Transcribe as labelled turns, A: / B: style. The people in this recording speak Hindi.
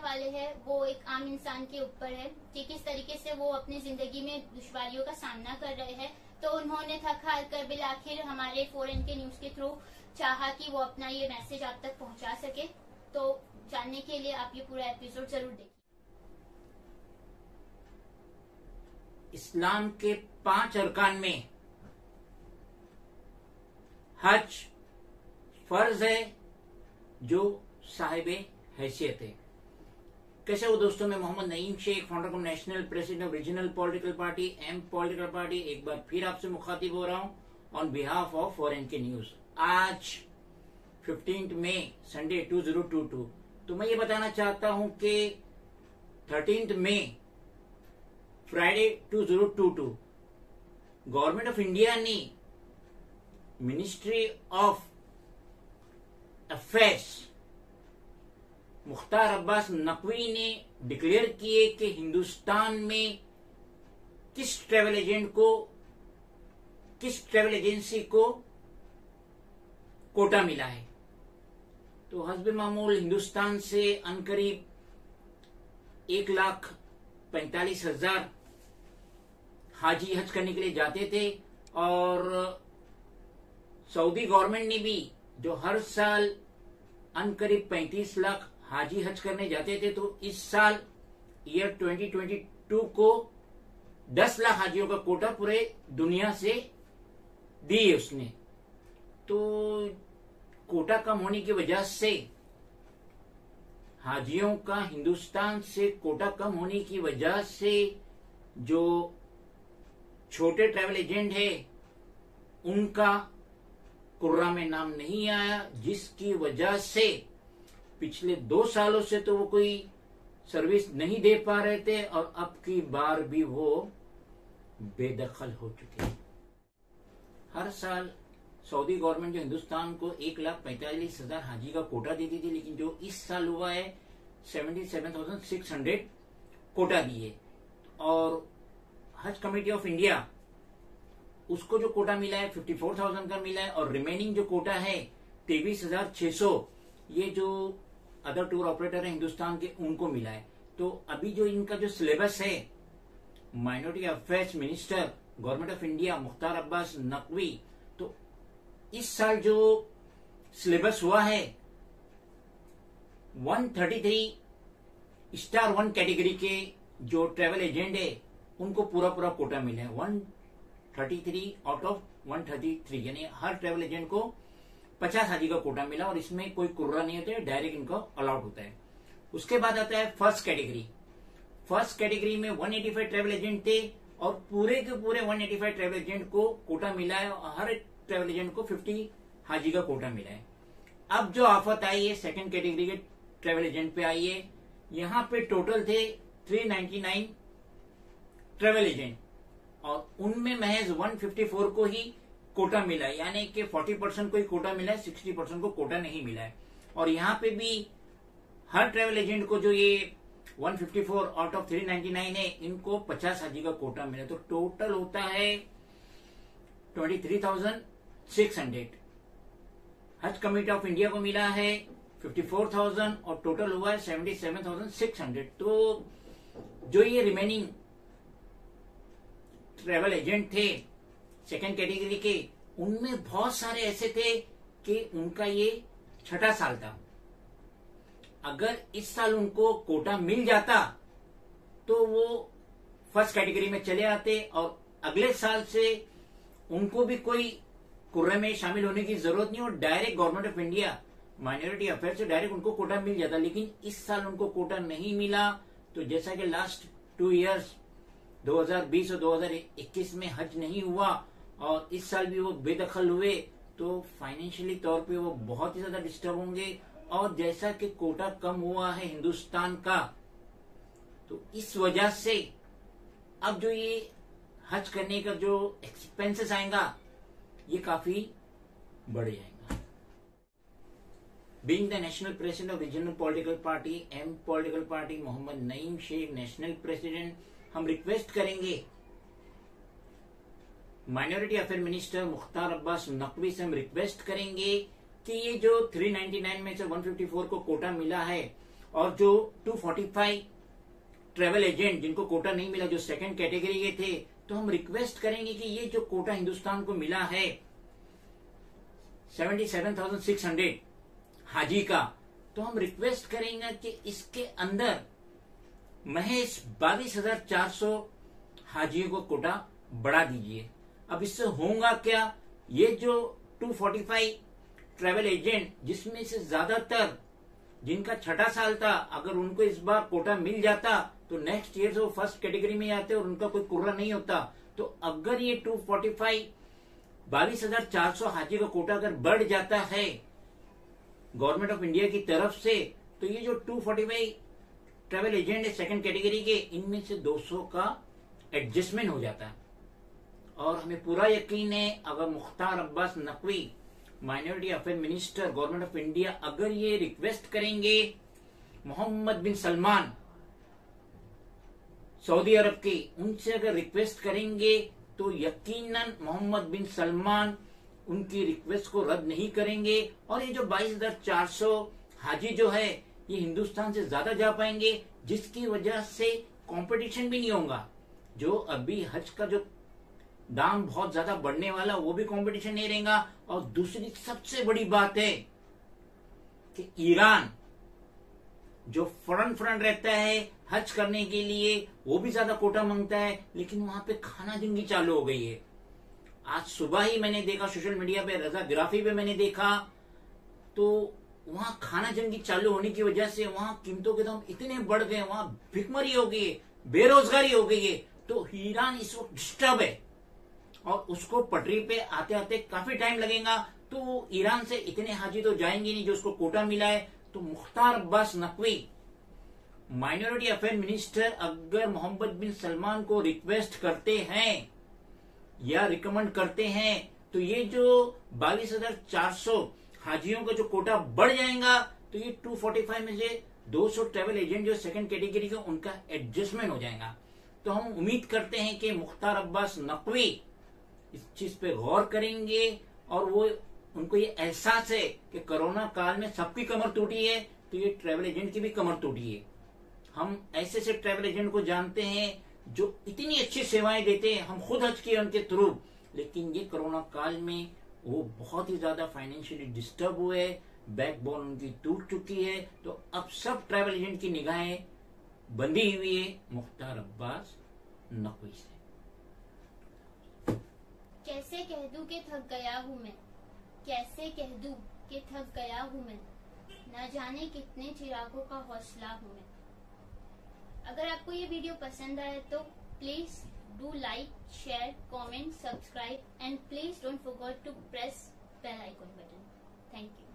A: वाले हैं वो एक आम इंसान के ऊपर है कि किस तरीके से वो अपनी जिंदगी में दुश्वारियों का सामना कर रहे हैं। तो उन्होंने थक हार कर बिल आखिर हमारे फॉरेन के न्यूज के थ्रू चाहा कि वो अपना ये मैसेज आप तक पहुंचा सके। तो जानने के लिए आप ये पूरा एपिसोड जरूर देखिए।
B: इस्लाम के 5 अरकान में हज फर्ज है जो साहिबे हैसियत है। कैसे हो दोस्तों, मैं Mohammad Naeem Shaikh, founder of national president of regional political party M political party, एक बार फिर आपसे मुखातिब हो रहा हूं ऑन बिहाफ ऑफ फॉरेन के न्यूज। आज 15 मई संडे 2022। तो मैं ये बताना चाहता हूं कि 13 मई फ्राइडे 2022 गवर्नमेंट ऑफ इंडिया ने ministry of affairs Mukhtar Abbas Naqvi ने डिक्लेयर किए कि हिंदुस्तान में किस ट्रैवल एजेंसी को कोटा मिला है। तो हस्बे मामूल हिंदुस्तान से अनकरीब 1,45,000 हाजी हज करने के लिए जाते थे और सऊदी गवर्नमेंट ने भी जो हर साल अनकरीब 35 लाख हाजी हज करने जाते थे, तो इस साल ईयर 2022 को 10 लाख हाजियों का कोटा पूरे दुनिया से दिए उसने। तो कोटा कम होने की वजह से हाजियों का हिंदुस्तान से कोटा कम होने की वजह से जो छोटे ट्रैवल एजेंट है उनका कुर्रा में नाम नहीं आया, जिसकी वजह से पिछले 2 सालों से तो वो कोई सर्विस नहीं दे पा रहे थे और अब की बार भी वो बेदखल हो चुके हैं। हर साल सऊदी गवर्नमेंट जो हिंदुस्तान को 1,45,000 हाजी का कोटा देती थी, लेकिन जो इस साल हुआ है 77,600 कोटा दिए। और हज कमेटी ऑफ इंडिया उसको जो कोटा मिला है 54,000 का मिला है और रिमेनिंग जो कोटा है 23,600 ये जो अदर टूर ऑपरेटर है हिंदुस्तान के उनको मिला है। तो अभी जो इनका जो सिलेबस है, minority affairs minister government of India Mukhtar Abbas Naqvi, तो इस साल जो सिलेबस हुआ है 133 स्टार 1 कैटेगरी के जो ट्रेवल एजेंट है उनको पूरा पूरा कोटा मिला है। 133 आउट ऑफ 133, यानी हर ट्रेवल एजेंट को 50 हाजी का कोटा मिला और इसमें कोई कुर्रा नहीं होता है, डायरेक्ट इनको अलाउड होता है। उसके बाद आता है फर्स्ट कैटेगरी। फर्स्ट कैटेगरी में 185 ट्रेवल एजेंट थे और पूरे के पूरे 185 ट्रेवल एजेंट को कोटा मिला है और हर ट्रेवल एजेंट को 50 हाजी का कोटा मिला है। अब जो आफत आई है सेकंड कैटेगरी के ट्रेवल एजेंट पे आई है। यहां पे टोटल थे 399 ट्रेवल एजेंट और उनमें महज 154 को ही कोटा मिला है, यानी कि 40% को ही कोटा मिला है, 60% को कोटा नहीं मिला है। और यहाँ पे भी हर ट्रेवल एजेंट को जो ये 154 आउट ऑफ 399 है, इनको 50 हाजी का कोटा मिला। तो टोटल होता है 23,600। हज कमेटी ऑफ इंडिया को मिला है 54,000 और टोटल हुआ है 77,600। तो जो ये रिमेनिंग ट्रेवल एजेंट थे सेकेंड कैटेगरी के, उनमें बहुत सारे ऐसे थे कि उनका ये 6ठा साल था। अगर इस साल उनको कोटा मिल जाता तो वो फर्स्ट कैटेगरी में चले आते और अगले साल से उनको भी कोई कुर्रे में शामिल होने की जरूरत नहीं और direct government of India minority affair से डायरेक्ट उनको कोटा मिल जाता। लेकिन इस साल उनको कोटा नहीं मिला। तो जैसा कि लास्ट 2 इयर्स 2020 और 2021 में हज नहीं हुआ और इस साल भी वो बेदखल हुए, तो फाइनेंशियली तौर पे वो बहुत ही ज्यादा डिस्टर्ब होंगे। और जैसा कि कोटा कम हुआ है हिंदुस्तान का, तो इस वजह से अब जो ये हज करने का जो एक्सपेंसेस आएगा ये काफी बढ़ जाएगा। Being the national president of regional political party M political party Mohammad Naeem Shaikh national president, हम रिक्वेस्ट करेंगे minority affair minister Mukhtar Abbas Naqvi से, हम रिक्वेस्ट करेंगे कि ये जो 399 में से 154 को कोटा मिला है और जो 245 ट्रेवल एजेंट जिनको कोटा नहीं मिला, जो सेकंड कैटेगरी के थे, तो हम रिक्वेस्ट करेंगे कि ये जो कोटा हिंदुस्तान को मिला है 77,600 हाजी का, तो हम रिक्वेस्ट करेंगे कि इसके अंदर महज 22,400 हाजियों को कोटा बढ़ा दीजिए। अब इससे होगा क्या, ये जो 245 ट्रेवल एजेंट जिसमें से ज्यादातर जिनका छठा साल था, अगर उनको इस बार कोटा मिल जाता तो नेक्स्ट ईयर से वो फर्स्ट कैटेगरी में आते और उनका कोई कुर्रा नहीं होता। तो अगर ये 245 22,400 हाजी का कोटा अगर बढ़ जाता है गवर्नमेंट ऑफ इंडिया की तरफ से, तो ये जो 245 ट्रेवल एजेंट है सेकंड कैटेगरी के, इनमें से 200 का एडजस्टमेंट हो जाता है। और हमें पूरा यकीन है अगर Mukhtar Abbas Naqvi minority affair minister government of India अगर ये रिक्वेस्ट करेंगे मोहम्मद बिन सलमान सऊदी अरब की, उनसे अगर रिक्वेस्ट करेंगे तो यकीनन मोहम्मद बिन सलमान उनकी रिक्वेस्ट को रद्द नहीं करेंगे। और ये जो 22,400 हाजी जो है ये हिंदुस्तान से ज्यादा जा पाएंगे, जिसकी वजह से कंपटीशन भी नहीं होगा। जो अभी हज का जो दाम बहुत ज्यादा बढ़ने वाला वो भी कंपटीशन नहीं रहेगा। और दूसरी सबसे बड़ी बात है कि ईरान जो फ्रंट रहता है हज करने के लिए, वो भी ज्यादा कोटा मांगता है, लेकिन वहां पे खाना जंगी चालू हो गई है। आज सुबह ही मैंने देखा सोशल मीडिया पे, रजाग्राफी पे मैंने देखा, तो वहां खाना जंगी चालू होने की वजह से वहां कीमतों के दाम इतने बढ़ गए, वहां भिखमरी हो गई है, बेरोजगारी हो गई है। तो ईरान इस वक्त डिस्टर्ब है और उसको पटरी पे आते आते काफी टाइम लगेगा। तो ईरान से इतने हाजी तो जाएंगे नहीं जो उसको कोटा मिला है। तो Mukhtar Abbas Naqvi minority affair minister अगर मोहम्मद बिन सलमान को रिक्वेस्ट करते हैं या रिकमेंड करते हैं, तो ये जो 22,400 हाजियों का जो कोटा बढ़ जाएगा, तो ये 245 में से 200 ट्रेवल एजेंट जो सेकंड कैटेगरी के उनका एडजस्टमेंट हो जाएगा। तो हम उम्मीद करते हैं कि मुख्तार अब्बास नकवी इस चीज पे गौर करेंगे और वो उनको ये एहसास है कि कोरोना काल में सबकी कमर टूटी है, तो ये ट्रेवल एजेंट की भी कमर टूटी है। हम ऐसे से ट्रेवल एजेंट को जानते हैं जो इतनी अच्छी सेवाएं देते हैं, हम खुद हज किए उनके थ्रू, लेकिन ये कोरोना काल में वो बहुत ही ज्यादा फाइनेंशियली डिस्टर्ब हुए, बैकबोन उनकी टूट चुकी है। तो अब सब ट्रेवल एजेंट की निगाहें बंधी हुई है मुख्तार अब्बास नकवी से।
A: कैसे कह दूं कि थक गया हूं मैं, कैसे कह दूं कि थक गया हूं मैं, न जाने कितने चिरागों का हौसला हूं मैं। अगर आपको ये वीडियो पसंद आए तो please do like, share, comment, subscribe and please don't forget to press bell icon button. Thank you.